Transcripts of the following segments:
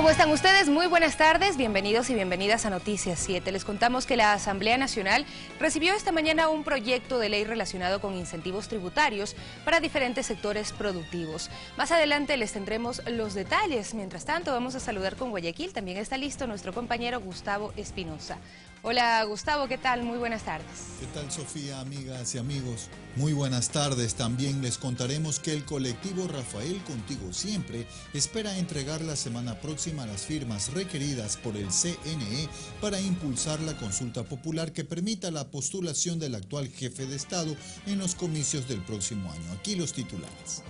¿Cómo están ustedes? Muy buenas tardes, bienvenidos y bienvenidas a Noticias 7. Les contamos que la Asamblea Nacional recibió esta mañana un proyecto de ley relacionado con incentivos tributarios para diferentes sectores productivos. Más adelante les tendremos los detalles. Mientras tanto, vamos a saludar con Guayaquil. También está listo nuestro compañero Gustavo Espinosa. Hola Gustavo, ¿qué tal? Muy buenas tardes. ¿Qué tal, Sofía, amigas y amigos? Muy buenas tardes. También les contaremos que el colectivo Rafael Contigo Siempre espera entregar la semana próxima las firmas requeridas por el CNE para impulsar la consulta popular que permita la postulación del actual jefe de Estado en los comicios del próximo año. Aquí los titulares.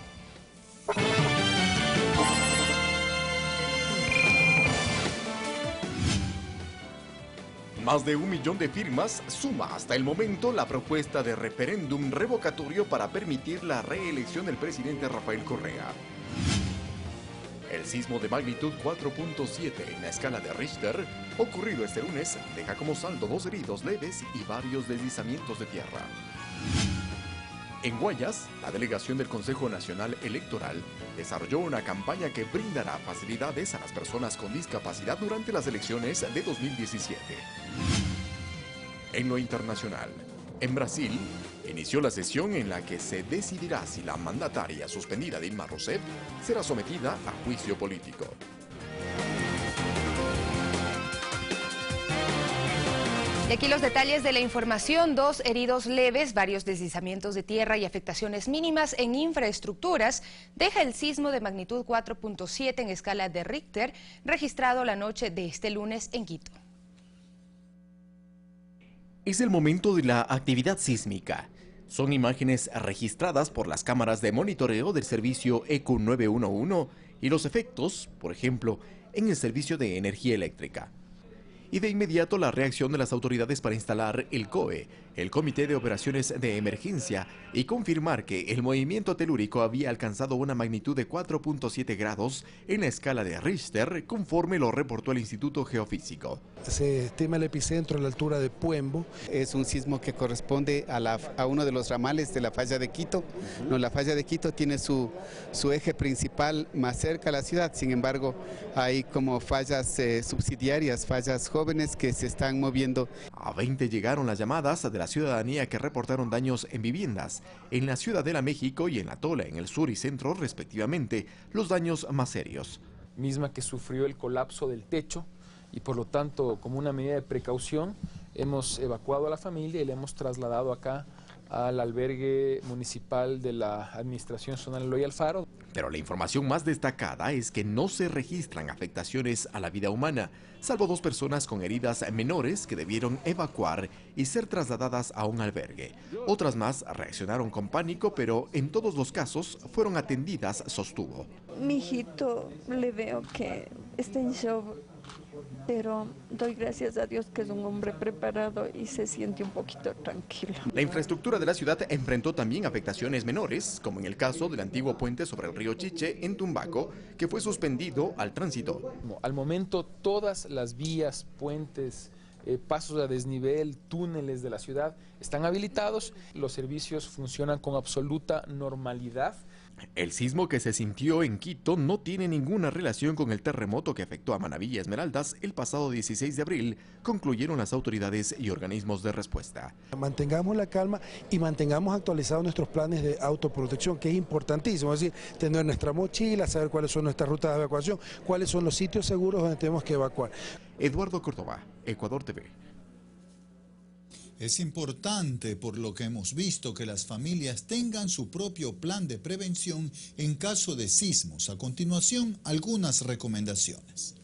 Más de 1 millón de firmas suma hasta el momento la propuesta de referéndum revocatorio para permitir la reelección del presidente Rafael Correa. El sismo de magnitud 4.7 en la escala de Richter, ocurrido este lunes, deja como saldo 2 heridos leves y varios deslizamientos de tierra. En Guayas, la delegación del Consejo Nacional Electoral desarrolló una campaña que brindará facilidades a las personas con discapacidad durante las elecciones de 2017. En lo internacional, en Brasil, inició la sesión en la que se decidirá si la mandataria suspendida Dilma Rousseff será sometida a juicio político. Y aquí los detalles de la información: 2 heridos leves, varios deslizamientos de tierra y afectaciones mínimas en infraestructuras deja el sismo de magnitud 4.7 en escala de Richter registrado la noche de este lunes en Quito. Es el momento de la actividad sísmica. Son imágenes registradas por las cámaras de monitoreo del servicio ECU 911 y los efectos, por ejemplo, en el servicio de energía eléctrica. Y de inmediato la reacción de las autoridades para instalar el COE, el Comité de Operaciones de Emergencia, y confirmar que el movimiento telúrico había alcanzado una magnitud de 4.7 grados en la escala de Richter, conforme lo reportó el Instituto Geofísico. Se estima el epicentro a la altura de Puembo. Es un sismo que corresponde a uno de los ramales de la falla de Quito. No, la falla de Quito tiene su eje principal más cerca a la ciudad, sin embargo hay como fallas subsidiarias, fallas jóvenes que se están moviendo. A 20 llegaron las llamadas de la ciudadanía que reportaron daños en viviendas en la Ciudadela México y en La Tola, en el sur y centro respectivamente, los daños más serios. Misma que sufrió el colapso del techo y por lo tanto, como una medida de precaución, hemos evacuado a la familia y le hemos trasladado acá al albergue municipal de la Administración Zonal Eloy Alfaro. Pero la información más destacada es que no se registran afectaciones a la vida humana, salvo 2 personas con heridas menores que debieron evacuar y ser trasladadas a un albergue. Otras más reaccionaron con pánico, pero en todos los casos fueron atendidas, sostuvo. Mi hijito le veo que está en shock, pero doy gracias a Dios que es un hombre preparado y se siente un poquito tranquilo. La infraestructura de la ciudad enfrentó también afectaciones menores, como en el caso del antiguo puente sobre el río Chiche en Tumbaco, que fue suspendido al tránsito. Al momento todas las vías, puentes, pasos a desnivel, túneles de la ciudad están habilitados. Los servicios funcionan con absoluta normalidad. El sismo que se sintió en Quito no tiene ninguna relación con el terremoto que afectó a Manabí y Esmeraldas el pasado 16 de abril, concluyeron las autoridades y organismos de respuesta. Mantengamos la calma y mantengamos actualizados nuestros planes de autoprotección, que es importantísimo, es decir, tener nuestra mochila, saber cuáles son nuestras rutas de evacuación, cuáles son los sitios seguros donde tenemos que evacuar. Eduardo Córdoba, Ecuador TV. Es importante, por lo que hemos visto, que las familias tengan su propio plan de prevención en caso de sismos. A continuación, algunas recomendaciones.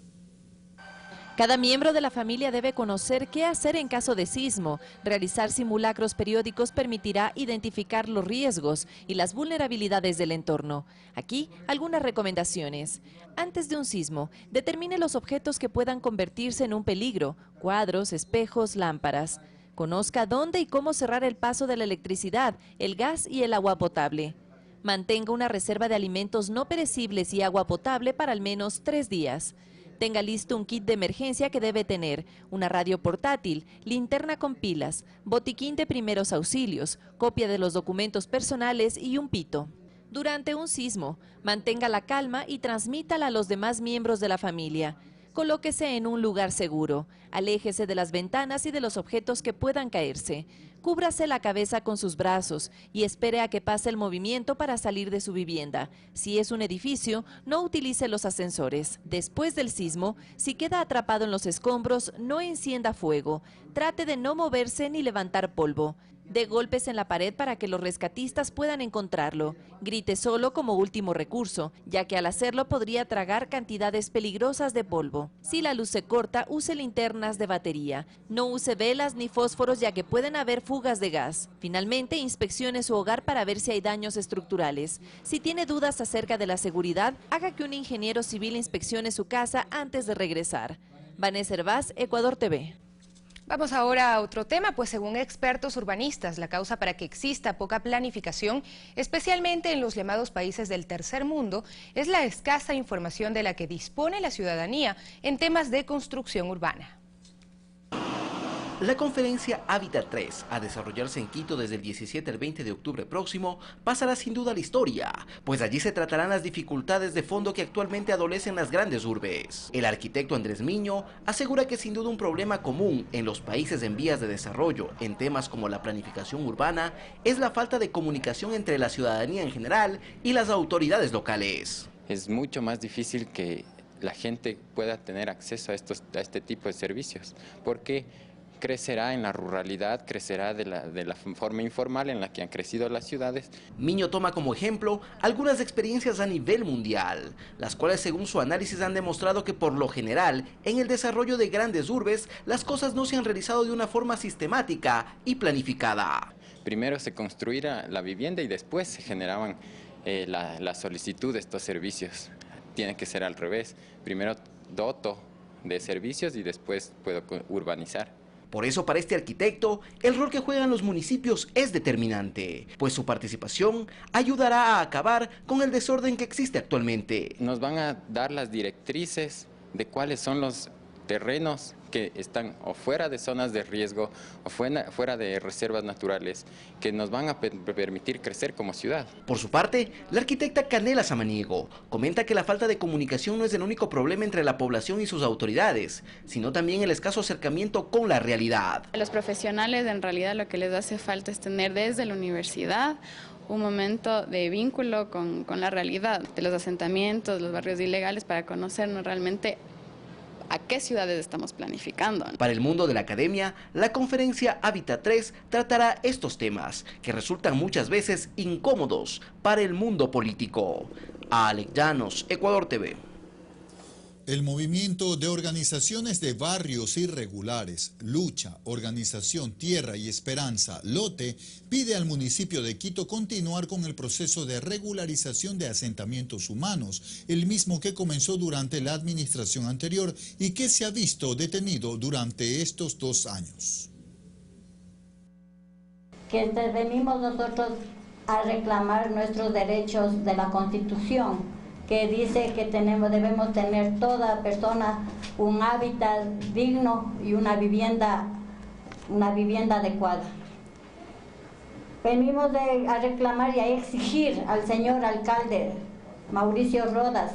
Cada miembro de la familia debe conocer qué hacer en caso de sismo. Realizar simulacros periódicos permitirá identificar los riesgos y las vulnerabilidades del entorno. Aquí, algunas recomendaciones. Antes de un sismo, determine los objetos que puedan convertirse en un peligro: cuadros, espejos, lámparas. Conozca dónde y cómo cerrar el paso de la electricidad, el gas y el agua potable. Mantenga una reserva de alimentos no perecibles y agua potable para al menos 3 días. Tenga listo un kit de emergencia que debe tener: una radio portátil, linterna con pilas, botiquín de primeros auxilios, copia de los documentos personales y un pito. durante un sismo. Mantenga la calma y transmítala a los demás miembros de la familia. Colóquese en un lugar seguro. Aléjese de las ventanas y de los objetos que puedan caerse. Cúbrase la cabeza con sus brazos y espere a que pase el movimiento para salir de su vivienda. Si es un edificio, no utilice los ascensores. Después del sismo, si queda atrapado en los escombros, no encienda fuego. Trate de no moverse ni levantar polvo. Dé golpes en la pared para que los rescatistas puedan encontrarlo. Grite solo como último recurso, ya que al hacerlo podría tragar cantidades peligrosas de polvo. Si la luz se corta, use linternas de batería. No use velas ni fósforos, ya que pueden haber fugas de gas. Finalmente, inspeccione su hogar para ver si hay daños estructurales. Si tiene dudas acerca de la seguridad, haga que un ingeniero civil inspeccione su casa antes de regresar. Vanessa Hervás, Ecuador TV. Vamos ahora a otro tema, pues según expertos urbanistas, la causa para que exista poca planificación, especialmente en los llamados países del tercer mundo, es la escasa información de la que dispone la ciudadanía en temas de construcción urbana. La conferencia Hábitat 3, a desarrollarse en Quito desde el 17 al 20 de octubre próximo, pasará sin duda a la historia, pues allí se tratarán las dificultades de fondo que actualmente adolecen las grandes urbes. El arquitecto Andrés Miño asegura que sin duda un problema común en los países en vías de desarrollo en temas como la planificación urbana es la falta de comunicación entre la ciudadanía en general y las autoridades locales. Es mucho más difícil que la gente pueda tener acceso a este tipo de servicios, porque crecerá en la ruralidad, crecerá de la forma informal en la que han crecido las ciudades. Miño toma como ejemplo algunas experiencias a nivel mundial, las cuales según su análisis han demostrado que por lo general en el desarrollo de grandes urbes las cosas no se han realizado de una forma sistemática y planificada. Primero se construía la vivienda y después se generaban la solicitud de estos servicios. Tiene que ser al revés, primero doto de servicios y después puedo urbanizar. Por eso para este arquitecto, el rol que juegan los municipios es determinante, pues su participación ayudará a acabar con el desorden que existe actualmente. Nos van a dar las directrices de cuáles son los terrenos que están o fuera de zonas de riesgo o fuera de reservas naturales que nos van a permitir crecer como ciudad. Por su parte, la arquitecta Canela Samaniego comenta que la falta de comunicación no es el único problema entre la población y sus autoridades, sino también el escaso acercamiento con la realidad. A los profesionales en realidad lo que les hace falta es tener desde la universidad un momento de vínculo con la realidad de los asentamientos, los barrios ilegales, para conocernos realmente a qué ciudades estamos planificando. Para el mundo de la academia, la conferencia Hábitat 3 tratará estos temas que resultan muchas veces incómodos para el mundo político. Alex Llanos, Ecuador TV. El movimiento de organizaciones de barrios irregulares, Lucha, Organización Tierra y Esperanza, LOTE, pide al municipio de Quito continuar con el proceso de regularización de asentamientos humanos, el mismo que comenzó durante la administración anterior y que se ha visto detenido durante estos 2 años. Que venimos nosotros a reclamar nuestros derechos de la Constitución, que dice que debemos tener toda persona un hábitat digno y una vivienda adecuada. Venimos a reclamar y a exigir al señor alcalde Mauricio Rodas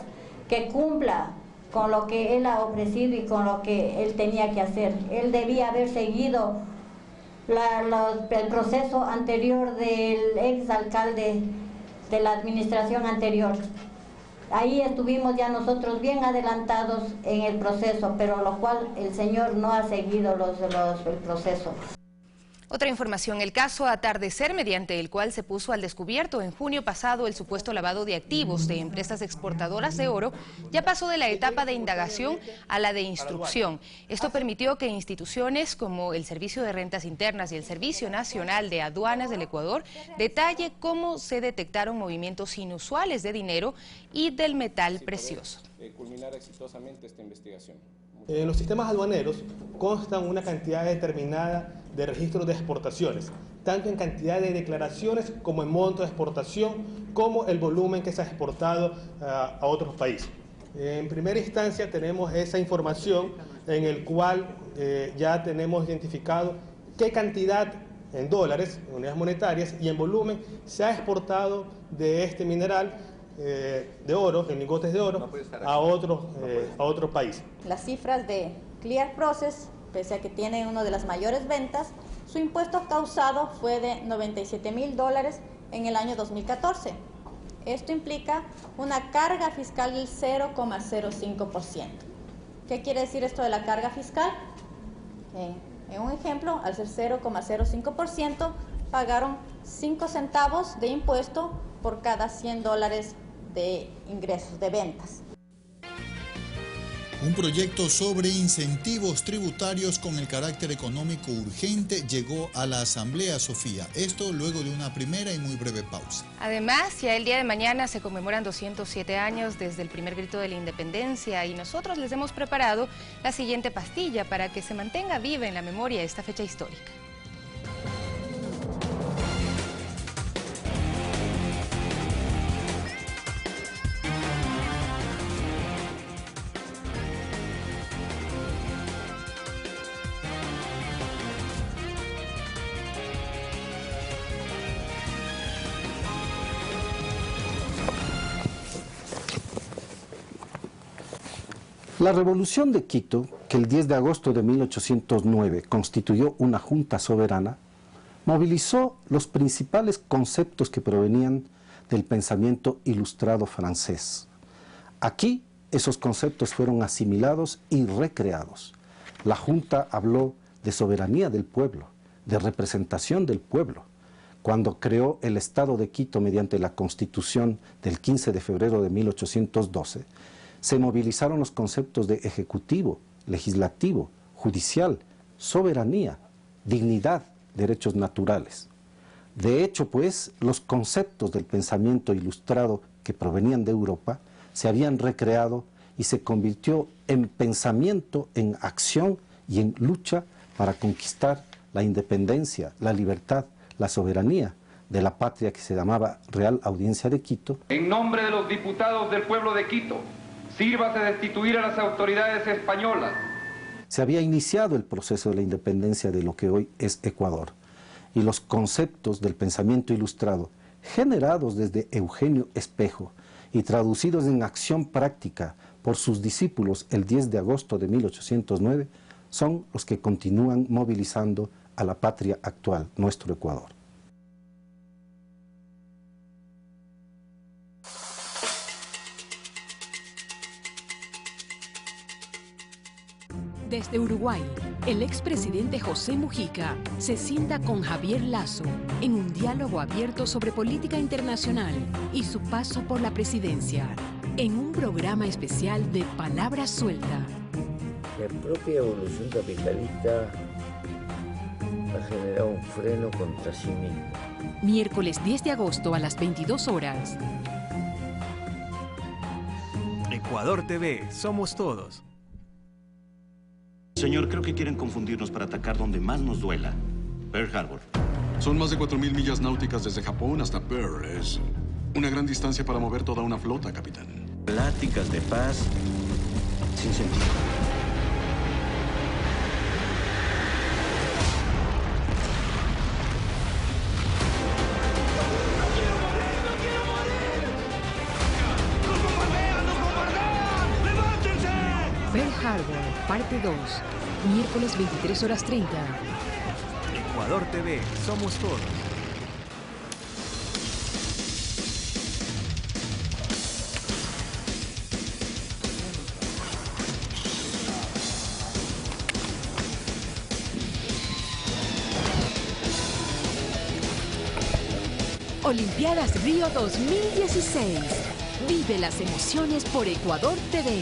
que cumpla con lo que él ha ofrecido y con lo que él tenía que hacer. Él debía haber seguido el proceso anterior del ex alcalde de la administración anterior. Ahí estuvimos ya nosotros bien adelantados en el proceso, pero lo cual el señor no ha seguido el proceso. Otra información, el caso Atardecer, mediante el cual se puso al descubierto en junio pasado el supuesto lavado de activos de empresas exportadoras de oro, ya pasó de la etapa de indagación a la de instrucción. Esto permitió que instituciones como el Servicio de Rentas Internas y el Servicio Nacional de Aduanas del Ecuador detalle cómo se detectaron movimientos inusuales de dinero y del metal precioso. Culminar exitosamente esta investigación. En los sistemas aduaneros constan una cantidad determinada de registros de exportaciones, tanto en cantidad de declaraciones como en monto de exportación, como el volumen que se ha exportado a otros países. En primera instancia tenemos esa información en el cual ya tenemos identificado qué cantidad en dólares, en unidades monetarias, y en volumen se ha exportado de este mineral de oro, en lingotes de oro, a otro país. Las cifras de Clear Process, pese a que tiene una de las mayores ventas, su impuesto causado fue de $97.000 en el año 2014. Esto implica una carga fiscal del 0,05%. ¿Qué quiere decir esto de la carga fiscal? En un ejemplo, al ser 0,05%, pagaron 5 centavos de impuesto por cada $100 de ingresos, de ventas. Un proyecto sobre incentivos tributarios con el carácter económico urgente llegó a la Asamblea, Sofía. Esto luego de una primera y muy breve pausa. Además, ya el día de mañana se conmemoran 207 años desde el primer grito de la independencia y nosotros les hemos preparado la siguiente pastilla para que se mantenga viva en la memoria esta fecha histórica. La Revolución de Quito, que el 10 de agosto de 1809 constituyó una junta soberana, movilizó los principales conceptos que provenían del pensamiento ilustrado francés. Aquí, esos conceptos fueron asimilados y recreados. La junta habló de soberanía del pueblo, de representación del pueblo. Cuando creó el Estado de Quito mediante la Constitución del 15 de febrero de 1812, se movilizaron los conceptos de ejecutivo, legislativo, judicial, soberanía, dignidad, derechos naturales. De hecho, pues, los conceptos del pensamiento ilustrado que provenían de Europa se habían recreado y se convirtió en pensamiento, en acción y en lucha para conquistar la independencia, la libertad, la soberanía de la patria que se llamaba Real Audiencia de Quito. En nombre de los diputados del pueblo de Quito, sírvase destituir a las autoridades españolas. Se había iniciado el proceso de la independencia de lo que hoy es Ecuador, y los conceptos del pensamiento ilustrado, generados desde Eugenio Espejo y traducidos en acción práctica por sus discípulos el 10 de agosto de 1809, son los que continúan movilizando a la patria actual, nuestro Ecuador. Desde Uruguay, el expresidente José Mujica se sienta con Javier Lasso en un diálogo abierto sobre política internacional y su paso por la presidencia, en un programa especial de Palabra Suelta. La propia evolución capitalista ha generado un freno contra sí mismo. Miércoles 10 de agosto a las 22 horas. Ecuador TV, somos todos. Señor, creo que quieren confundirnos para atacar donde más nos duela. Pearl Harbor. Son más de 4.000 millas náuticas desde Japón hasta Pearl. Es una gran distancia para mover toda una flota, capitán. Pláticas de paz sin sentido. Pearl Harbor, parte 2, miércoles 23:30. Ecuador TV, somos todos. Olimpiadas Río 2016. Vive las emociones por Ecuador TV.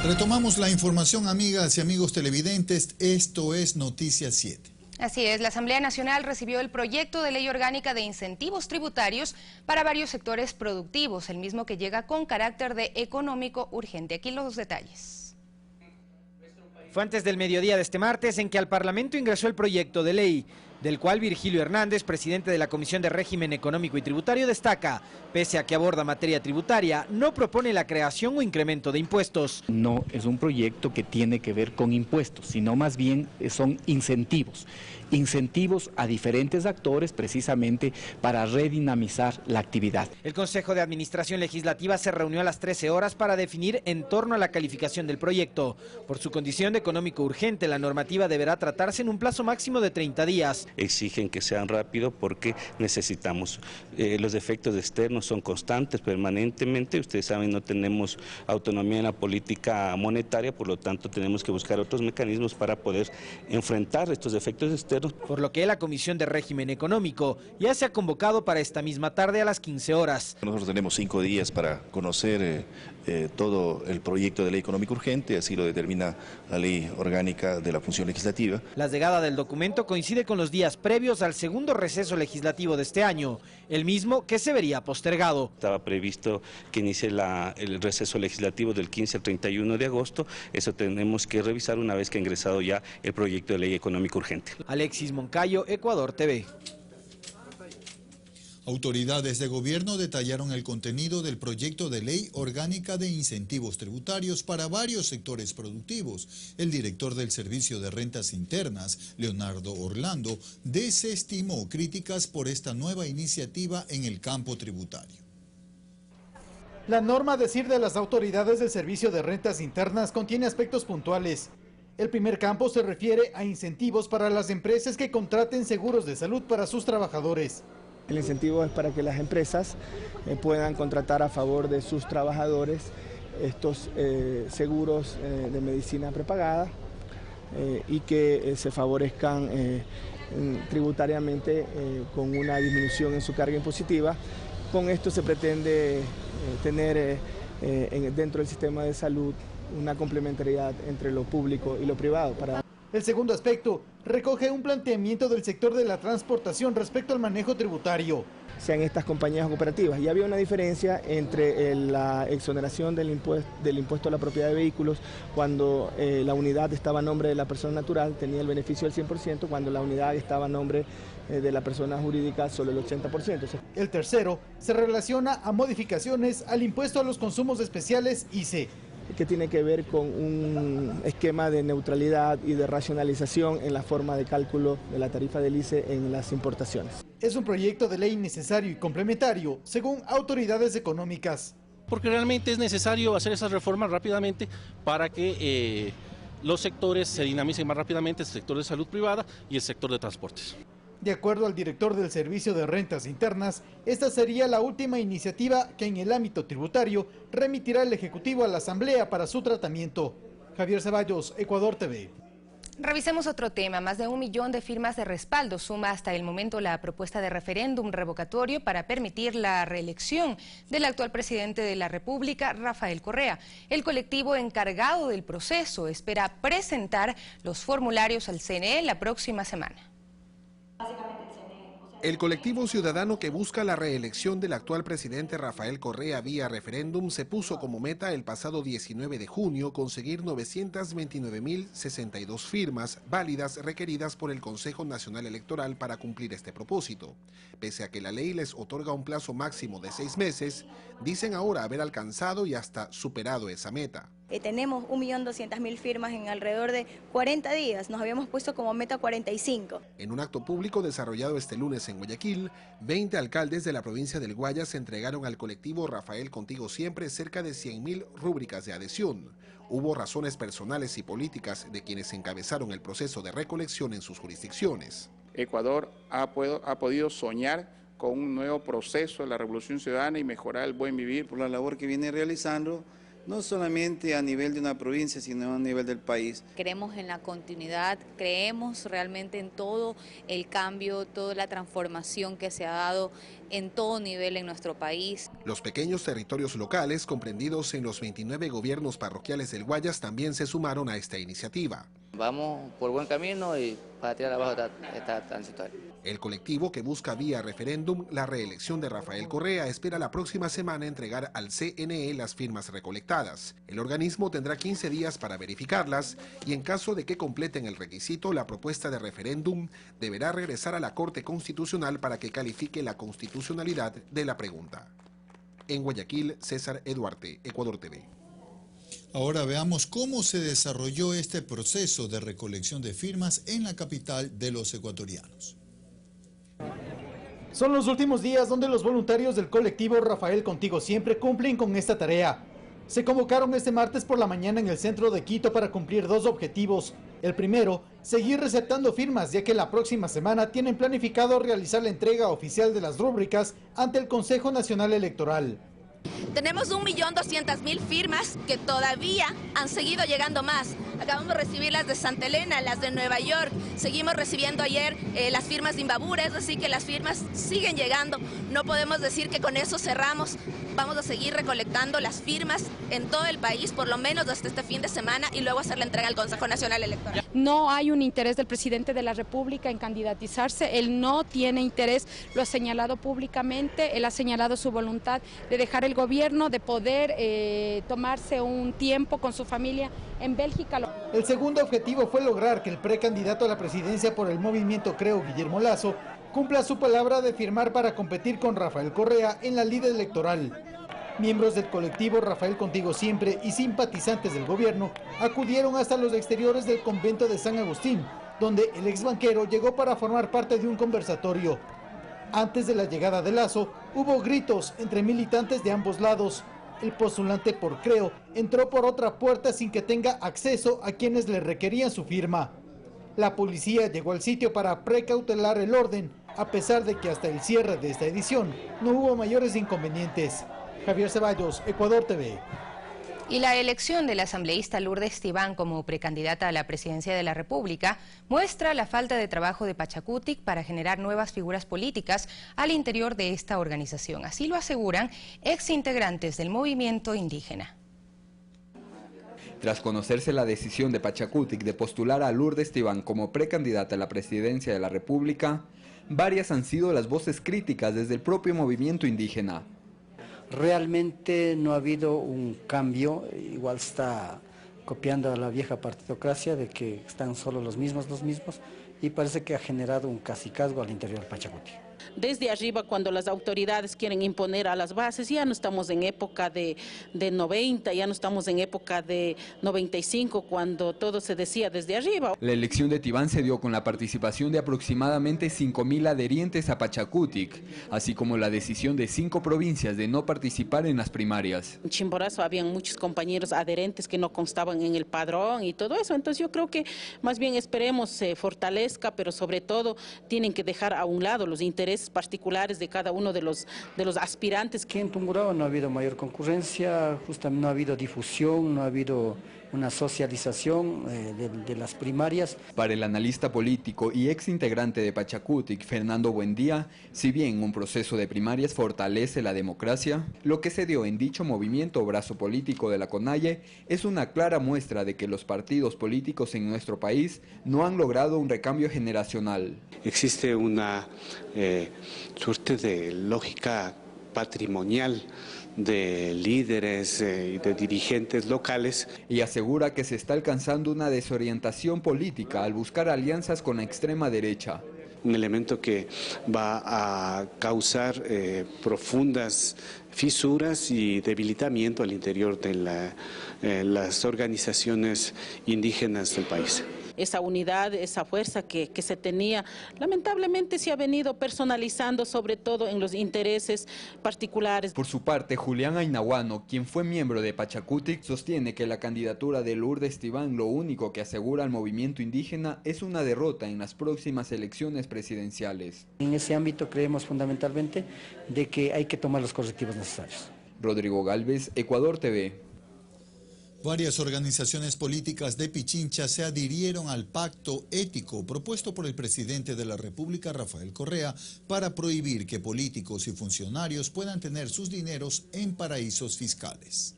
Retomamos la información, amigas y amigos televidentes. Esto es Noticias 7. Así es, la Asamblea Nacional recibió el proyecto de ley orgánica de incentivos tributarios para varios sectores productivos, el mismo que llega con carácter de económico urgente. Aquí los detalles. Fue antes del mediodía de este martes en que al Parlamento ingresó el proyecto de ley. del cual Virgilio Hernández, presidente de la Comisión de Régimen Económico y Tributario, destaca, pese a que aborda materia tributaria, no propone la creación o incremento de impuestos. No es un proyecto que tiene que ver con impuestos, sino más bien son incentivos. Incentivos a diferentes actores precisamente para redinamizar la actividad. El Consejo de Administración Legislativa se reunió a las 13 horas para definir en torno a la calificación del proyecto. Por su condición de económico urgente, la normativa deberá tratarse en un plazo máximo de 30 días. Exigen que sean rápido porque necesitamos. Los efectos externos son constantes, permanentemente. Ustedes saben, no tenemos autonomía en la política monetaria, por lo tanto tenemos que buscar otros mecanismos para poder enfrentar estos efectos externos. Por lo que la Comisión de Régimen Económico ya se ha convocado para esta misma tarde a las 15 horas. Nosotros tenemos 5 días para conocer todo el proyecto de ley económica urgente, así lo determina la ley orgánica de la función legislativa. La llegada del documento coincide con los días previos al segundo receso legislativo de este año, el mismo que se vería postergado. Estaba previsto que inicie el receso legislativo del 15 al 31 de agosto, eso tenemos que revisar una vez que ha ingresado ya el proyecto de ley económica urgente. Alexis Moncayo, Ecuador TV. Autoridades de gobierno detallaron el contenido del proyecto de ley orgánica de incentivos tributarios para varios sectores productivos. El director del Servicio de Rentas Internas, Leonardo Orlando, desestimó críticas por esta nueva iniciativa en el campo tributario. La norma a decir de las autoridades del Servicio de Rentas Internas contiene aspectos puntuales. El primer campo se refiere a incentivos para las empresas que contraten seguros de salud para sus trabajadores. El incentivo es para que las empresas puedan contratar a favor de sus trabajadores estos seguros de medicina prepagada y que se favorezcan tributariamente con una disminución en su carga impositiva. Con esto se pretende tener dentro del sistema de salud una complementariedad entre lo público y lo privado. El segundo aspecto recoge un planteamiento del sector de la transportación respecto al manejo tributario. Sean estas compañías cooperativas. Ya había una diferencia entre la exoneración del impuesto a la propiedad de vehículos cuando la unidad estaba a nombre de la persona natural, tenía el beneficio del 100%, cuando la unidad estaba a nombre de la persona jurídica solo el 80%. El tercero se relaciona a modificaciones al impuesto a los consumos especiales ICE, que tiene que ver con un esquema de neutralidad y de racionalización en la forma de cálculo de la tarifa del ICE en las importaciones. Es un proyecto de ley necesario y complementario, según autoridades económicas. Porque realmente es necesario hacer esas reformas rápidamente para que los sectores se dinamicen más rápidamente, el sector de salud privada y el sector de transportes. De acuerdo al director del Servicio de Rentas Internas, esta sería la última iniciativa que en el ámbito tributario remitirá el Ejecutivo a la Asamblea para su tratamiento. Javier Ceballos, Ecuador TV. Revisemos otro tema. Más de 1 millón de firmas de respaldo suma hasta el momento la propuesta de referéndum revocatorio para permitir la reelección del actual presidente de la República, Rafael Correa. El colectivo encargado del proceso espera presentar los formularios al CNE la próxima semana. El colectivo ciudadano que busca la reelección del actual presidente Rafael Correa vía referéndum se puso como meta el pasado 19 de junio conseguir 929.062 firmas válidas requeridas por el Consejo Nacional Electoral para cumplir este propósito. Pese a que la ley les otorga un plazo máximo de 6 meses, dicen ahora haber alcanzado y hasta superado esa meta. Tenemos 1.200.000 firmas en alrededor de 40 días, nos habíamos puesto como meta 45. En un acto público desarrollado este lunes en Guayaquil, 20 alcaldes de la provincia del Guayas entregaron al colectivo Rafael Contigo Siempre cerca de 100.000 rúbricas de adhesión. Hubo razones personales y políticas de quienes encabezaron el proceso de recolección en sus jurisdicciones. Ecuador ha podido soñar con un nuevo proceso de la revolución ciudadana y mejorar el buen vivir. Por la labor que viene realizando, no solamente a nivel de una provincia, sino a nivel del país. Creemos en la continuidad, creemos realmente en todo el cambio, toda la transformación que se ha dado en todo nivel en nuestro país. Los pequeños territorios locales comprendidos en los 29 gobiernos parroquiales del Guayas también se sumaron a esta iniciativa. Vamos por buen camino y para tirar abajo esta transitoria. El colectivo, que busca vía referéndum la reelección de Rafael Correa, espera la próxima semana entregar al CNE las firmas recolectadas. El organismo tendrá 15 días para verificarlas y en caso de que completen el requisito, la propuesta de referéndum deberá regresar a la Corte Constitucional para que califique la constitucionalidad de la pregunta. En Guayaquil, César Eduarte, Ecuador TV. Ahora veamos cómo se desarrolló este proceso de recolección de firmas en la capital de los ecuatorianos. Son los últimos días donde los voluntarios del colectivo Rafael Contigo Siempre cumplen con esta tarea. Se convocaron este martes por la mañana en el centro de Quito para cumplir dos objetivos. El primero, seguir receptando firmas, ya que la próxima semana tienen planificado realizar la entrega oficial de las rúbricas ante el Consejo Nacional Electoral. Tenemos 1.200.000 firmas que todavía han seguido llegando más. Acabamos de recibir las de Santa Elena, las de Nueva York. Seguimos recibiendo ayer las firmas de Imbabura, es decir, que las firmas siguen llegando. No podemos decir que con eso cerramos. Vamos a seguir recolectando las firmas en todo el país, por lo menos hasta este fin de semana, y luego hacer la entrega al Consejo Nacional Electoral. No hay un interés del presidente de la República en candidatizarse. Él no tiene interés, lo ha señalado públicamente. Él ha señalado su voluntad de dejar el gobierno, de poder tomarse un tiempo con su familia en Bélgica. El segundo objetivo fue lograr que el precandidato a la presidencia por el movimiento Creo, Guillermo Lasso, cumpla su palabra de firmar para competir con Rafael Correa en la lid electoral. Miembros del colectivo Rafael Contigo Siempre y simpatizantes del gobierno acudieron hasta los exteriores del convento de San Agustín, donde el ex banquero llegó para formar parte de un conversatorio. Antes de la llegada de Lasso, hubo gritos entre militantes de ambos lados. El postulante por Creo entró por otra puerta sin que tenga acceso a quienes le requerían su firma. La policía llegó al sitio para precautelar el orden, a pesar de que hasta el cierre de esta edición no hubo mayores inconvenientes. Javier Ceballos, Ecuador TV. Y la elección del asambleísta Lourdes Tibán como precandidata a la presidencia de la República muestra la falta de trabajo de Pachacutic para generar nuevas figuras políticas al interior de esta organización. Así lo aseguran exintegrantes del movimiento indígena. Tras conocerse la decisión de Pachacutic de postular a Lourdes Tibán como precandidata a la presidencia de la República, varias han sido las voces críticas desde el propio movimiento indígena. Realmente no ha habido un cambio, igual está copiando a la vieja partidocracia de que están solo los mismos, y parece que ha generado un cacicazgo al interior del Pachacuti. Desde arriba, cuando las autoridades quieren imponer a las bases, ya no estamos en época de 90, ya no estamos en época de 95, cuando todo se decía desde arriba. La elección de Tibán se dio con la participación de aproximadamente 5.000 adherentes a Pachacutic, así como la decisión de 5 provincias de no participar en las primarias. En Chimborazo habían muchos compañeros adherentes que no constaban en el padrón y todo eso, entonces yo creo que más bien esperemos se fortalezca, pero sobre todo tienen que dejar a un lado los intereses particulares de cada uno de los aspirantes. Aquí en Tungurahua no ha habido mayor concurrencia, justamente no ha habido difusión, no ha habido una socialización de las primarias. Para el analista político y ex integrante de Pachacutic, Fernando Buendía, si bien un proceso de primarias fortalece la democracia, lo que se dio en dicho movimiento o brazo político de la CONAIE es una clara muestra de que los partidos políticos en nuestro país no han logrado un recambio generacional. Existe una suerte de lógica patrimonial de líderes y de dirigentes locales. Y asegura que se está alcanzando una desorientación política al buscar alianzas con la extrema derecha. Un elemento que va a causar profundas fisuras y debilitamiento al interior de las organizaciones indígenas del país. Esa unidad, esa fuerza que se tenía, lamentablemente se ha venido personalizando, sobre todo en los intereses particulares. Por su parte, Julián Ainahuano, quien fue miembro de Pachacutic, sostiene que la candidatura de Lourdes Tibán lo único que asegura al movimiento indígena es una derrota en las próximas elecciones presidenciales. En ese ámbito creemos fundamentalmente de que hay que tomar los correctivos necesarios. Rodrigo Galvez, Ecuador TV. Varias organizaciones políticas de Pichincha se adhirieron al pacto ético propuesto por el presidente de la República, Rafael Correa, para prohibir que políticos y funcionarios puedan tener sus dineros en paraísos fiscales.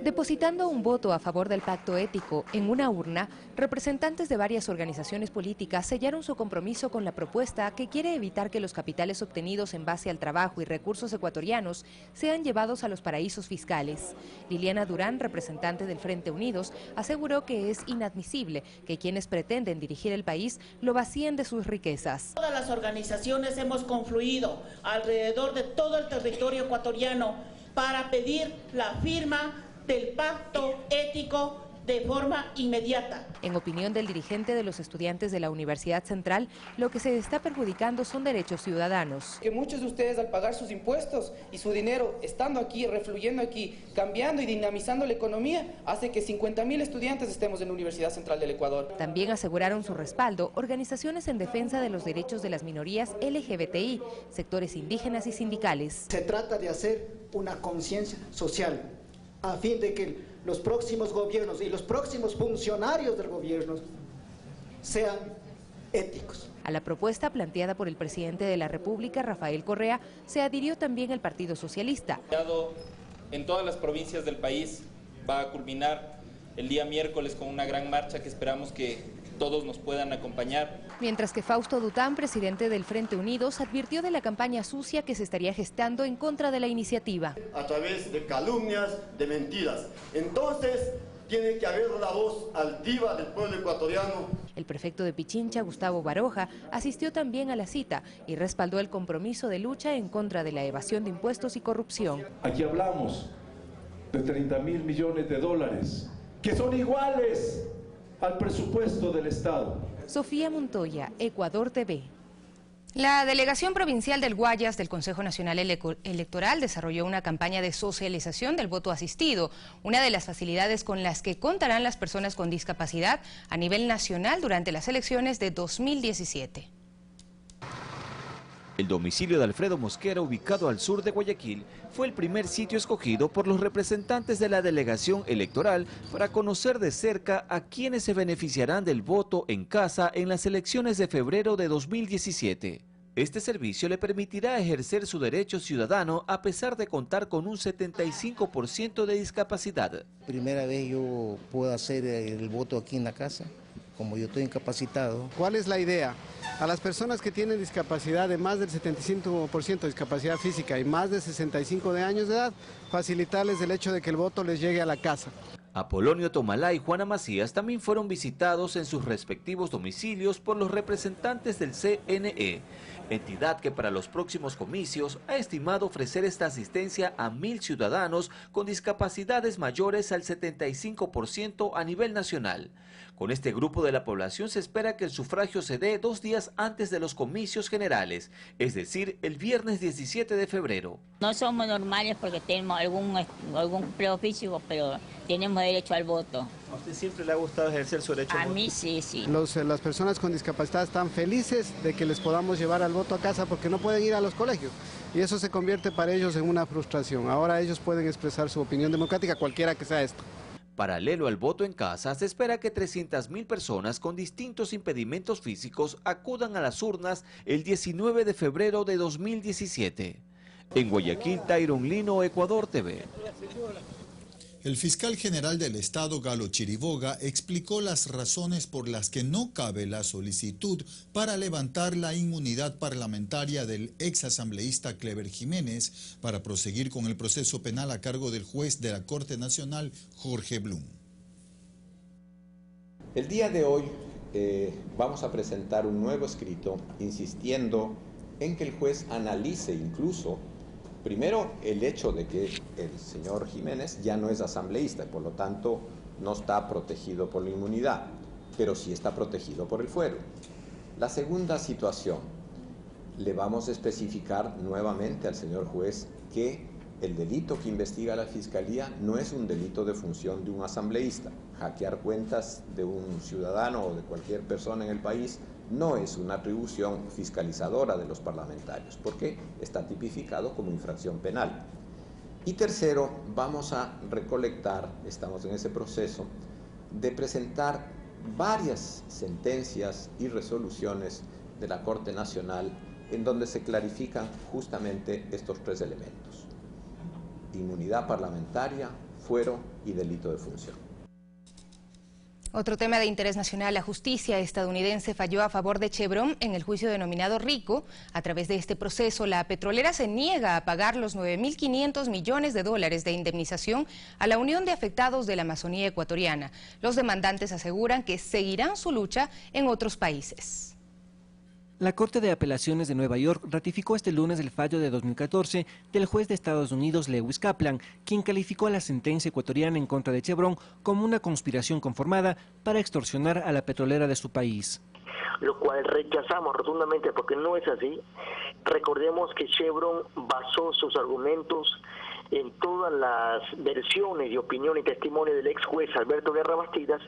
Depositando un voto a favor del pacto ético en una urna, representantes de varias organizaciones políticas sellaron su compromiso con la propuesta que quiere evitar que los capitales obtenidos en base al trabajo y recursos ecuatorianos sean llevados a los paraísos fiscales. Liliana Durán, representante del Frente Unidos, aseguró que es inadmisible que quienes pretenden dirigir el país lo vacíen de sus riquezas. Todas las organizaciones hemos confluido alrededor de todo el territorio ecuatoriano para pedir la firma del pacto ético de forma inmediata. En opinión del dirigente de los estudiantes de la Universidad Central, lo que se está perjudicando son derechos ciudadanos. Que muchos de ustedes al pagar sus impuestos y su dinero, estando aquí, refluyendo aquí, cambiando y dinamizando la economía, hace que 50.000 estudiantes estemos en la Universidad Central del Ecuador. También aseguraron su respaldo organizaciones en defensa de los derechos de las minorías LGBTI, sectores indígenas y sindicales. Se trata de hacer una conciencia social a fin de que los próximos gobiernos y los próximos funcionarios del gobierno sean éticos. A la propuesta planteada por el presidente de la República, Rafael Correa, se adhirió también el Partido Socialista. En todas las provincias del país va a culminar el día miércoles con una gran marcha que esperamos que todos nos puedan acompañar. Mientras que Fausto Dután, presidente del Frente Unidos, advirtió de la campaña sucia que se estaría gestando en contra de la iniciativa. A través de calumnias, de mentiras. Entonces, tiene que haber una voz altiva del pueblo ecuatoriano. El prefecto de Pichincha, Gustavo Baroja, asistió también a la cita y respaldó el compromiso de lucha en contra de la evasión de impuestos y corrupción. Aquí hablamos de 30.000 millones de dólares, que son iguales al presupuesto del Estado. Sofía Montoya, Ecuador TV. La Delegación Provincial del Guayas del Consejo Nacional Electoral desarrolló una campaña de socialización del voto asistido, una de las facilidades con las que contarán las personas con discapacidad a nivel nacional durante las elecciones de 2017. El domicilio de Alfredo Mosquera, ubicado al sur de Guayaquil, fue el primer sitio escogido por los representantes de la delegación electoral para conocer de cerca a quienes se beneficiarán del voto en casa en las elecciones de febrero de 2017. Este servicio le permitirá ejercer su derecho ciudadano a pesar de contar con un 75% de discapacidad. Primera vez yo puedo hacer el voto aquí en la casa, como yo estoy incapacitado. ¿Cuál es la idea? A las personas que tienen discapacidad de más del 75% de discapacidad física y más de 65 de años de edad, facilitarles el hecho de que el voto les llegue a la casa. Apolonio Tomalá y Juana Macías también fueron visitados en sus respectivos domicilios por los representantes del CNE, entidad que para los próximos comicios ha estimado ofrecer esta asistencia a 1.000 ciudadanos con discapacidades mayores al 75% a nivel nacional. Con este grupo de la población se espera que el sufragio se dé 2 días antes de los comicios generales, es decir, el viernes 17 de febrero. No somos normales porque tenemos algún empleo físico, pero tenemos derecho al voto. ¿A usted siempre le ha gustado ejercer su derecho al voto? A mí sí, sí. Las personas con discapacidad están felices de que les podamos llevar al voto a casa porque no pueden ir a los colegios. Y eso se convierte para ellos en una frustración. Ahora ellos pueden expresar su opinión democrática, cualquiera que sea esto. Paralelo al voto en casa, se espera que 300.000 personas con distintos impedimentos físicos acudan a las urnas el 19 de febrero de 2017. En Guayaquil, Tyron Lino, Ecuador TV. El fiscal general del Estado, Galo Chiriboga, explicó las razones por las que no cabe la solicitud para levantar la inmunidad parlamentaria del exasambleísta Clever Jiménez para proseguir con el proceso penal a cargo del juez de la Corte Nacional, Jorge Blum. El día de hoy vamos a presentar un nuevo escrito insistiendo en que el juez analice incluso primero, el hecho de que el señor Jiménez ya no es asambleísta y por lo tanto no está protegido por la inmunidad, pero sí está protegido por el fuero. La segunda situación, le vamos a especificar nuevamente al señor juez que el delito que investiga la Fiscalía no es un delito de función de un asambleísta. Hackear cuentas de un ciudadano o de cualquier persona en el país no es una atribución fiscalizadora de los parlamentarios, porque está tipificado como infracción penal. Y tercero, vamos a recolectar, estamos en ese proceso, de presentar varias sentencias y resoluciones de la Corte Nacional en donde se clarifican justamente estos tres elementos: inmunidad parlamentaria, fuero y delito de función. Otro tema de interés nacional: la justicia estadounidense falló a favor de Chevron en el juicio denominado RICO. A través de este proceso, la petrolera se niega a pagar los 9.500 millones de dólares de indemnización a la Unión de Afectados de la Amazonía Ecuatoriana. Los demandantes aseguran que seguirán su lucha en otros países. La Corte de Apelaciones de Nueva York ratificó este lunes el fallo de 2014 del juez de Estados Unidos Lewis Kaplan, quien calificó a la sentencia ecuatoriana en contra de Chevron como una conspiración conformada para extorsionar a la petrolera de su país. Lo cual rechazamos rotundamente porque no es así. Recordemos que Chevron basó sus argumentos en todas las versiones y opiniones y testimonios del ex juez Alberto Guerra Bastidas,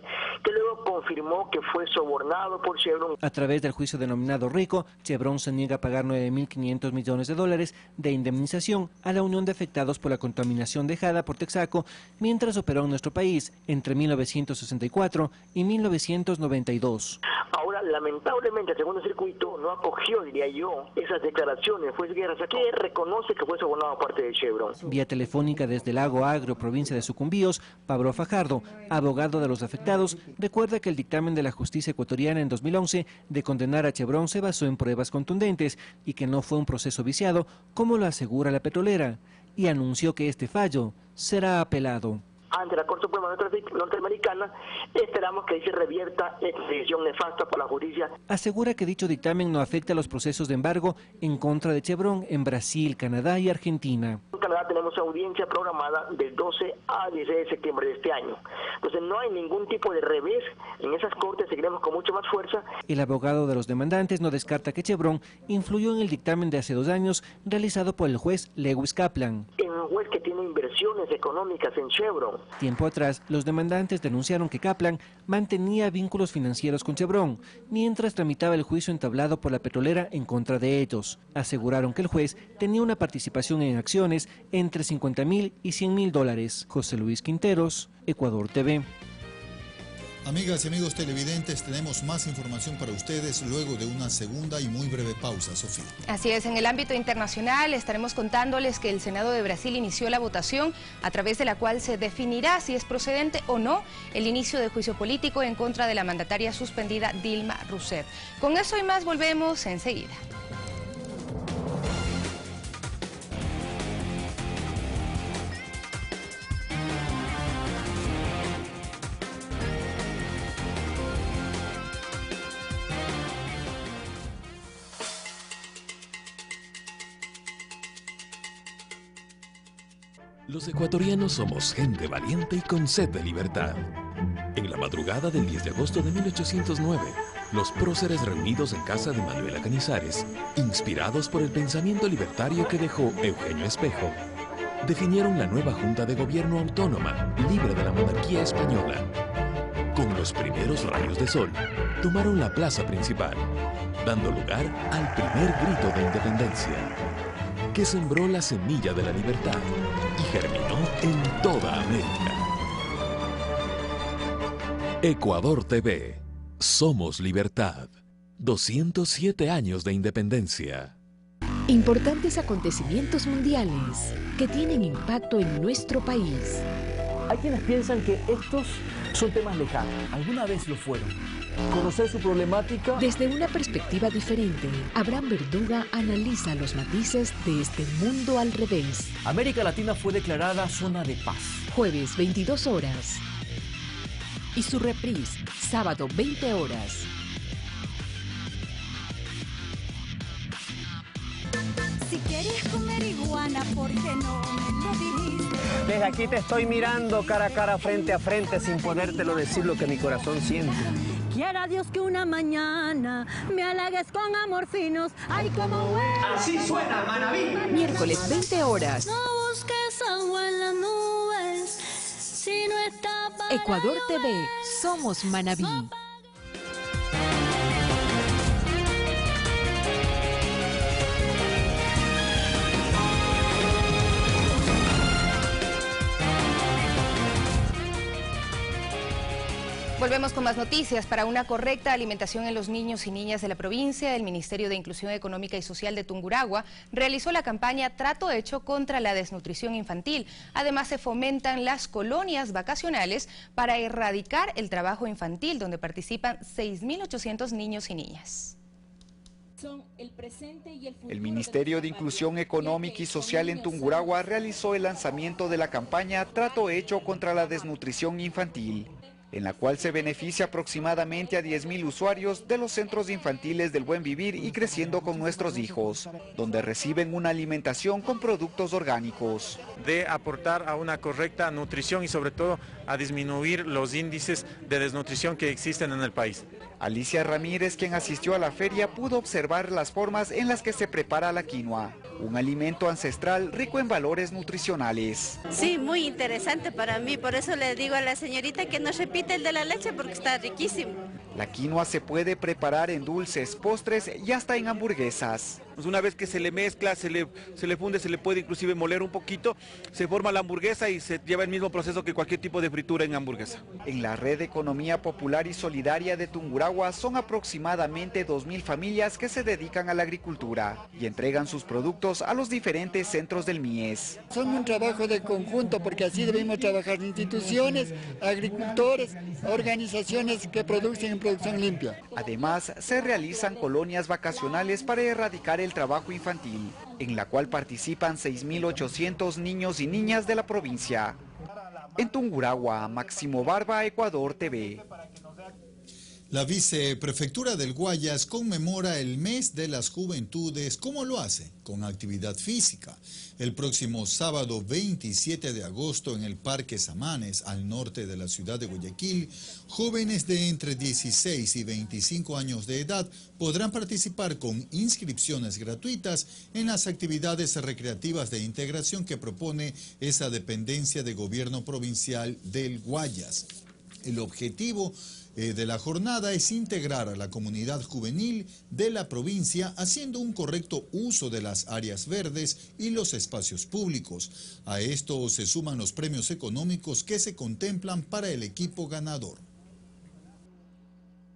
que luego confirmó que fue sobornado por Chevron. A través del juicio denominado RICO, Chevron se niega a pagar 9.500 millones de dólares de indemnización a la Unión de Afectados por la contaminación dejada por Texaco mientras operó en nuestro país entre 1964 y 1992. Ahora, lamentablemente, el segundo circuito no acogió, diría yo, esas declaraciones. Fue Guerra que reconoce que fue sobornado por parte de Chevron. Vía telefónica desde Lago Agrio, provincia de Sucumbíos, Pablo Fajardo, abogado de los afectados, recuerda que el dictamen de la justicia ecuatoriana en 2011 de condenar a Chevron se basó en pruebas contundentes y que no fue un proceso viciado, como lo asegura la petrolera, y anunció que este fallo será apelado. Ante la Corte Suprema norteamericana, esperamos que ahí se revierta esta decisión nefasta para la justicia. Asegura que dicho dictamen no afecta a los procesos de embargo en contra de Chevron en Brasil, Canadá y Argentina. En Canadá tenemos audiencia programada del 12 al 16 de septiembre de este año. Entonces no hay ningún tipo de revés. En esas cortes seguiremos con mucha más fuerza. El abogado de los demandantes no descarta que Chevron influyó en el dictamen de hace 2 años realizado por el juez Lewis Kaplan. Un juez que tiene inversiones económicas en Chevron. Tiempo atrás, los demandantes denunciaron que Kaplan mantenía vínculos financieros con Chevron, mientras tramitaba el juicio entablado por la petrolera en contra de ellos. Aseguraron que el juez tenía una participación en acciones entre 50.000 y 100.000 dólares. José Luis Quinteros, Ecuador TV. Amigas y amigos televidentes, tenemos más información para ustedes luego de una segunda y muy breve pausa, Sofía. Así es, en el ámbito internacional estaremos contándoles que el Senado de Brasil inició la votación a través de la cual se definirá si es procedente o no el inicio de juicio político en contra de la mandataria suspendida Dilma Rousseff. Con eso y más volvemos enseguida. Los ecuatorianos somos gente valiente y con sed de libertad. En la madrugada del 10 de agosto de 1809, los próceres reunidos en casa de Manuela Cañizares, inspirados por el pensamiento libertario que dejó Eugenio Espejo, definieron la nueva Junta de Gobierno autónoma, libre de la monarquía española. Con los primeros rayos de sol, tomaron la plaza principal, dando lugar al primer grito de independencia, que sembró la semilla de la libertad y germinó en toda América. Ecuador TV. Somos libertad. 207 años de independencia. Importantes acontecimientos mundiales que tienen impacto en nuestro país. Hay quienes piensan que estos son temas lejanos. Alguna vez lo fueron. Conocer su problemática. Desde una perspectiva diferente, Abraham Verduga analiza los matices de este mundo al revés. América Latina fue declarada zona de paz. Jueves, 22 horas. Y su reprise, sábado, 20 horas. Si quieres comer iguana, ¿por qué no me lo dijiste? Desde aquí te estoy mirando cara a cara, frente a frente, sin podértelo decir lo que mi corazón siente. Quiera Dios que una mañana me halagues con amor finos. Ay, como así suena Manabí. Miércoles, 20 horas. No busques agua en las nubes, si no está para Ecuador TV, somos Manabí. Volvemos con más noticias. Para una correcta alimentación en los niños y niñas de la provincia, el Ministerio de Inclusión Económica y Social de Tungurahua realizó la campaña Trato Hecho contra la Desnutrición Infantil. Además, se fomentan las colonias vacacionales para erradicar el trabajo infantil, donde participan 6.800 niños y niñas. El Ministerio de Inclusión Económica y Social en Tungurahua realizó el lanzamiento de la campaña Trato Hecho contra la Desnutrición Infantil, en la cual se beneficia aproximadamente a 10.000 usuarios de los centros infantiles del Buen Vivir y Creciendo con Nuestros Hijos, donde reciben una alimentación con productos orgánicos. De aportar a una correcta nutrición y sobre todo a disminuir los índices de desnutrición que existen en el país. Alicia Ramírez, quien asistió a la feria, pudo observar las formas en las que se prepara la quinoa, un alimento ancestral rico en valores nutricionales. Sí, muy interesante para mí, por eso le digo a la señorita que no repite el de la leche porque está riquísimo. La quinoa se puede preparar en dulces, postres y hasta en hamburguesas. Una vez que se le mezcla, se le funde, se le puede inclusive moler un poquito, se forma la hamburguesa y se lleva el mismo proceso que cualquier tipo de fritura en hamburguesa. En la Red de Economía Popular y Solidaria de Tungurahua son aproximadamente 2.000 familias que se dedican a la agricultura y entregan sus productos a los diferentes centros del MIES. Son un trabajo de conjunto porque así debemos trabajar instituciones, agricultores, organizaciones que producen en producción limpia. Además, se realizan colonias vacacionales para erradicar el trabajo infantil, en la cual participan 6.800 niños y niñas de la provincia. En Tungurahua, Máximo Barba, Ecuador TV. La viceprefectura del Guayas conmemora el mes de las juventudes. ¿Cómo lo hace? Con actividad física. El próximo sábado 27 de agosto en el Parque Samanes, al norte de la ciudad de Guayaquil, jóvenes de entre 16 y 25 años de edad podrán participar con inscripciones gratuitas en las actividades recreativas de integración que propone esa dependencia de gobierno provincial del Guayas. El objetivo de la jornada es integrar a la comunidad juvenil de la provincia haciendo un correcto uso de las áreas verdes y los espacios públicos. A esto se suman los premios económicos que se contemplan para el equipo ganador.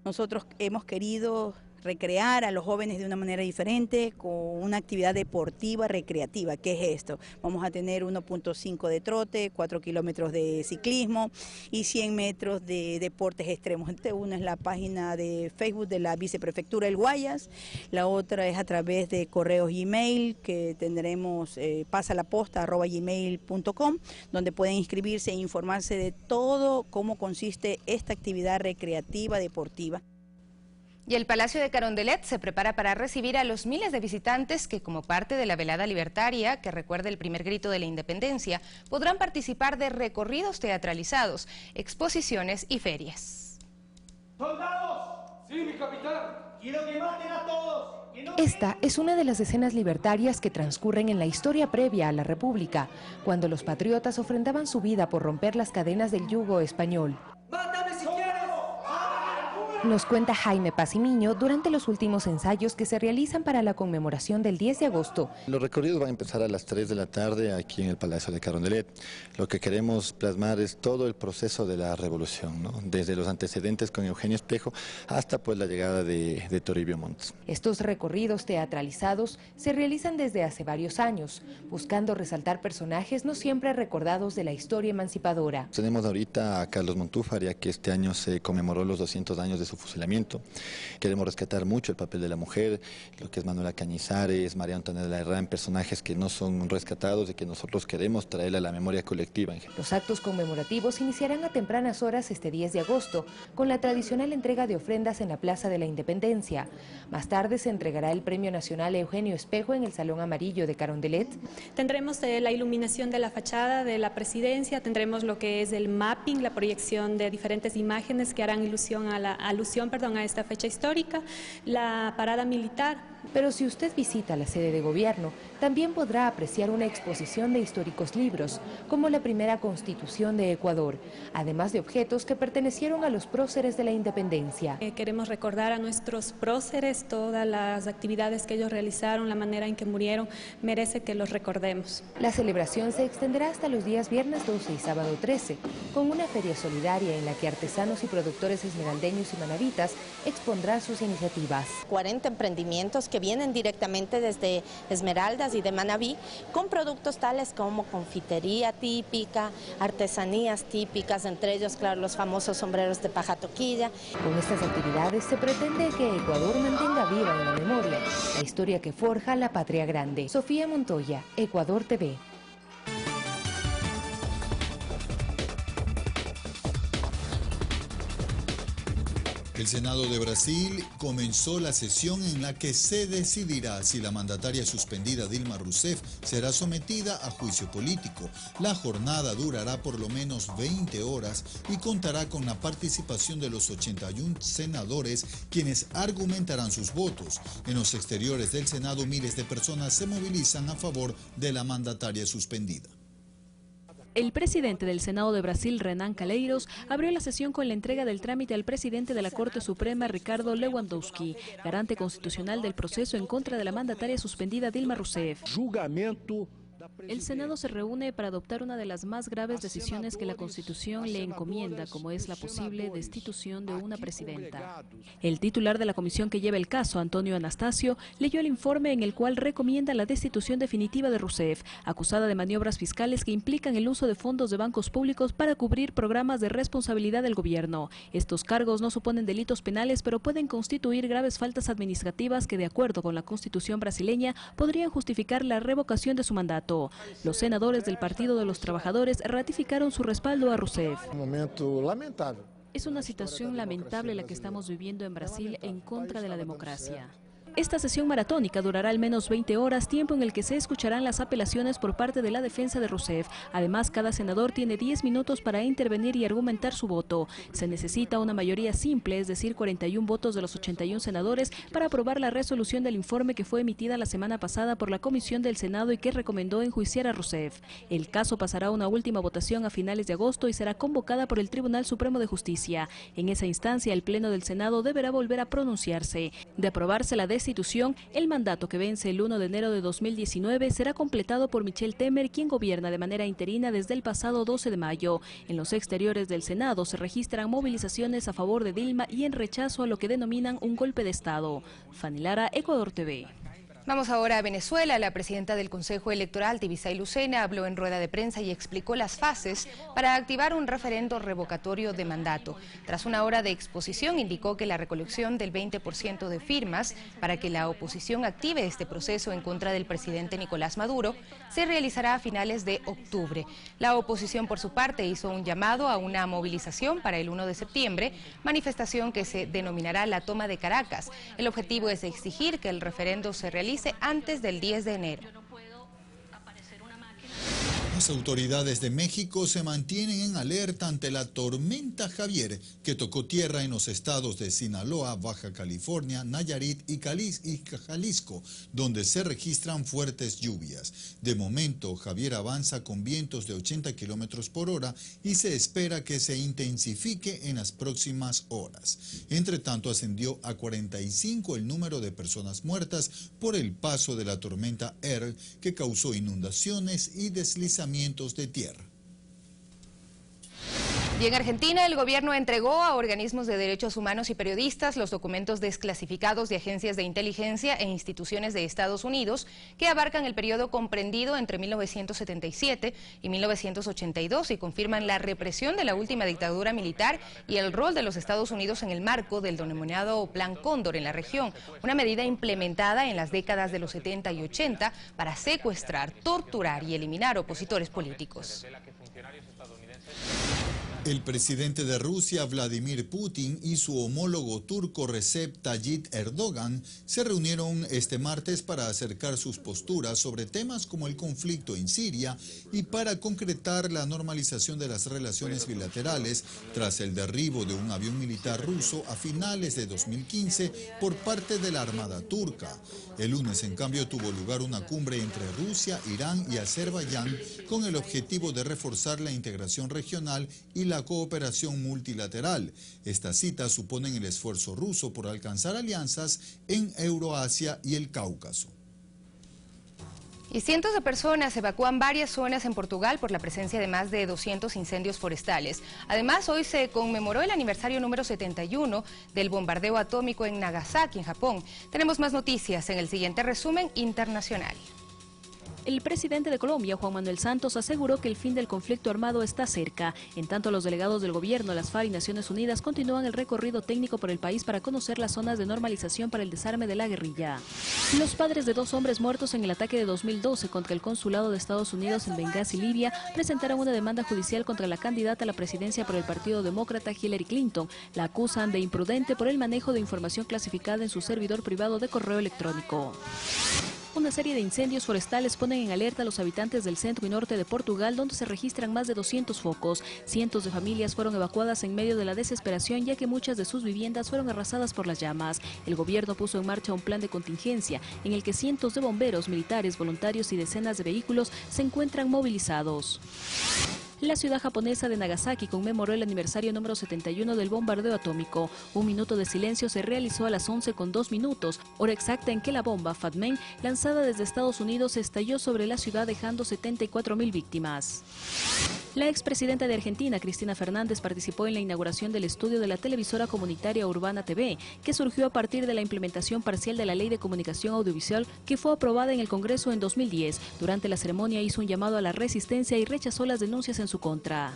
Nosotros hemos querido recrear a los jóvenes de una manera diferente, con una actividad deportiva recreativa. ¿Qué es esto? Vamos a tener 1.5 de trote, 4 kilómetros de ciclismo y 100 metros de deportes extremos. Una es la página de Facebook de la Viceprefectura del Guayas, la otra es a través de correos Gmail que tendremos pasalaposta@gmail.com, donde pueden inscribirse e informarse de todo cómo consiste esta actividad recreativa deportiva. Y el Palacio de Carondelet se prepara para recibir a los miles de visitantes que, como parte de la velada libertaria, que recuerda el primer grito de la independencia, podrán participar de recorridos teatralizados, exposiciones y ferias. ¡Soldados! ¡Sí, mi capitán! ¡Quiero que maten a todos! Esta es una de las escenas libertarias que transcurren en la historia previa a la República, cuando los patriotas ofrendaban su vida por romper las cadenas del yugo español. ¡Mátame si quieres! Nos cuenta Jaime Pacimiño durante los últimos ensayos que se realizan para la conmemoración del 10 de agosto. Los recorridos van a empezar a las 3 de la tarde aquí en el Palacio de Carondelet. Lo que queremos plasmar es todo el proceso de la revolución, ¿no? Desde los antecedentes con Eugenio Espejo hasta pues la llegada de Toribio Montes. Estos recorridos teatralizados se realizan desde hace varios años, buscando resaltar personajes no siempre recordados de la historia emancipadora. Tenemos ahorita a Carlos Montúfar, ya que este año se conmemoró los 200 años de su fusilamiento. Queremos rescatar mucho el papel de la mujer, lo que es Manuela Cañizares, María Antonella Herrán, personajes que no son rescatados y que nosotros queremos traer a la memoria colectiva. Los actos conmemorativos iniciarán a tempranas horas este 10 de agosto, con la tradicional entrega de ofrendas en la Plaza de la Independencia. Más tarde se entregará el Premio Nacional Eugenio Espejo en el Salón Amarillo de Carondelet. Tendremos la iluminación de la fachada de la presidencia, tendremos lo que es el mapping, la proyección de diferentes imágenes que harán alusión a esta fecha histórica, la parada militar Pero si usted visita la sede de gobierno, también podrá apreciar una exposición de históricos libros, como la primera Constitución de Ecuador, además de objetos que pertenecieron a los próceres de la independencia. Queremos recordar a nuestros próceres, todas las actividades que ellos realizaron, la manera en que murieron, merece que los recordemos. La celebración se extenderá hasta los días viernes 12 y sábado 13, con una feria solidaria en la que artesanos y productores esmeraldeños y manavitas expondrán sus iniciativas. 40 emprendimientos que vienen directamente desde Esmeraldas y de Manabí, con productos tales como confitería típica, artesanías típicas, entre ellos, claro, los famosos sombreros de paja toquilla. Con estas actividades se pretende que Ecuador mantenga viva en la memoria la historia que forja la patria grande. Sofía Montoya, Ecuador TV. El Senado de Brasil comenzó la sesión en la que se decidirá si la mandataria suspendida Dilma Rousseff será sometida a juicio político. La jornada durará por lo menos 20 horas y contará con la participación de los 81 senadores, quienes argumentarán sus votos. En los exteriores del Senado, miles de personas se movilizan a favor de la mandataria suspendida. El presidente del Senado de Brasil, Renan Calheiros, abrió la sesión con la entrega del trámite al presidente de la Corte Suprema, Ricardo Lewandowski, garante constitucional del proceso en contra de la mandataria suspendida Dilma Rousseff. El Senado se reúne para adoptar una de las más graves decisiones que la Constitución le encomienda, como es la posible destitución de una presidenta. El titular de la comisión que lleva el caso, Antonio Anastasio, leyó el informe en el cual recomienda la destitución definitiva de Rousseff, acusada de maniobras fiscales que implican el uso de fondos de bancos públicos para cubrir programas de responsabilidad del gobierno. Estos cargos no suponen delitos penales, pero pueden constituir graves faltas administrativas que, de acuerdo con la Constitución brasileña, podrían justificar la revocación de su mandato. Los senadores del Partido de los Trabajadores ratificaron su respaldo a Rousseff. Es una situación lamentable la que estamos viviendo en Brasil en contra de la democracia. Esta sesión maratónica durará al menos 20 horas, tiempo en el que se escucharán las apelaciones por parte de la defensa de Rousseff. Además, cada senador tiene 10 minutos para intervenir y argumentar su voto. Se necesita una mayoría simple, es decir, 41 votos de los 81 senadores, para aprobar la resolución del informe que fue emitida la semana pasada por la Comisión del Senado y que recomendó enjuiciar a Rousseff. El caso pasará a una última votación a finales de agosto y será convocada por el Tribunal Supremo de Justicia. En esa instancia, el Pleno del Senado deberá volver a pronunciarse. De aprobarse la destitución, el mandato que vence el 1 de enero de 2019 será completado por Michel Temer, quien gobierna de manera interina desde el pasado 12 de mayo. En los exteriores del Senado se registran movilizaciones a favor de Dilma y en rechazo a lo que denominan un golpe de Estado. Fanny Lara, Ecuador TV. Vamos ahora a Venezuela. La presidenta del Consejo Electoral, Tibisay Lucena, habló en rueda de prensa y explicó las fases para activar un referendo revocatorio de mandato. Tras una hora de exposición, indicó que la recolección del 20% de firmas para que la oposición active este proceso en contra del presidente Nicolás Maduro se realizará a finales de octubre. La oposición, por su parte, hizo un llamado a una movilización para el 1 de septiembre, manifestación que se denominará la toma de Caracas. El objetivo es exigir que el referendo se realice antes del 10 de enero. Las autoridades de México se mantienen en alerta ante la tormenta Javier, que tocó tierra en los estados de Sinaloa, Baja California, Nayarit y Jalisco, donde se registran fuertes lluvias. De momento, Javier avanza con vientos de 80 kilómetros por hora y se espera que se intensifique en las próximas horas. Entre tanto, ascendió a 45 el número de personas muertas por el paso de la tormenta Earl, que causó inundaciones y deslizamientos de tierra. Y en Argentina, el gobierno entregó a organismos de derechos humanos y periodistas los documentos desclasificados de agencias de inteligencia e instituciones de Estados Unidos que abarcan el periodo comprendido entre 1977 y 1982 y confirman la represión de la última dictadura militar y el rol de los Estados Unidos en el marco del denominado Plan Cóndor en la región, una medida implementada en las décadas de los 70 y 80 para secuestrar, torturar y eliminar opositores políticos. El presidente de Rusia, Vladimir Putin, y su homólogo turco Recep Tayyip Erdogan se reunieron este martes para acercar sus posturas sobre temas como el conflicto en Siria y para concretar la normalización de las relaciones bilaterales tras el derribo de un avión militar ruso a finales de 2015 por parte de la Armada turca. El lunes, en cambio, tuvo lugar una cumbre entre Rusia, Irán y Azerbaiyán con el objetivo de reforzar la integración regional y la cooperación multilateral. Estas citas suponen el esfuerzo ruso por alcanzar alianzas en Euroasia y el Cáucaso. Y cientos de personas evacúan varias zonas en Portugal por la presencia de más de 200 incendios forestales. Además, hoy se conmemoró el aniversario número 71 del bombardeo atómico en Nagasaki, en Japón. Tenemos más noticias en el siguiente resumen internacional. El presidente de Colombia, Juan Manuel Santos, aseguró que el fin del conflicto armado está cerca. En tanto, los delegados del gobierno, las FARC y Naciones Unidas continúan el recorrido técnico por el país para conocer las zonas de normalización para el desarme de la guerrilla. Los padres de 2 hombres muertos en el ataque de 2012 contra el consulado de Estados Unidos en Benghazi, Libia, presentaron una demanda judicial contra la candidata a la presidencia por el Partido Demócrata, Hillary Clinton. La acusan de imprudente por el manejo de información clasificada en su servidor privado de correo electrónico. Una serie de incendios forestales ponen en alerta a los habitantes del centro y norte de Portugal, donde se registran más de 200 focos. Cientos de familias fueron evacuadas en medio de la desesperación, ya que muchas de sus viviendas fueron arrasadas por las llamas. El gobierno puso en marcha un plan de contingencia, en el que cientos de bomberos, militares, voluntarios y decenas de vehículos se encuentran movilizados. La ciudad japonesa de Nagasaki conmemoró el aniversario número 71 del bombardeo atómico. Un minuto de silencio se realizó a las 11:02, hora exacta en que la bomba Fatman, lanzada desde Estados Unidos, estalló sobre la ciudad dejando 74.000 víctimas. La expresidenta de Argentina, Cristina Fernández, participó en la inauguración del estudio de la televisora comunitaria Urbana TV, que surgió a partir de la implementación parcial de la Ley de Comunicación Audiovisual, que fue aprobada en el Congreso en 2010. Durante la ceremonia hizo un llamado a la resistencia y rechazó las denuncias en su contra.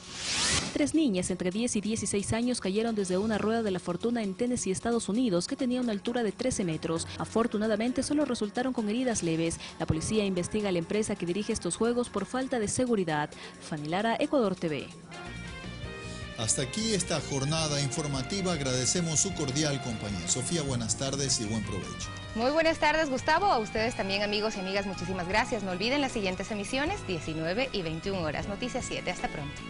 3 niñas entre 10 y 16 años cayeron desde una rueda de la fortuna en Tennessee, Estados Unidos, que tenía una altura de 13 metros. Afortunadamente, solo resultaron con heridas leves. La policía investiga a la empresa que dirige estos juegos por falta de seguridad. Fanny Lara, Ecuador TV. Hasta aquí esta jornada informativa. Agradecemos su cordial compañía. Sofía, buenas tardes y buen provecho. Muy buenas tardes, Gustavo. A ustedes también, amigos y amigas, muchísimas gracias. No olviden las siguientes emisiones, 19 y 21 horas. Noticias 7. Hasta pronto.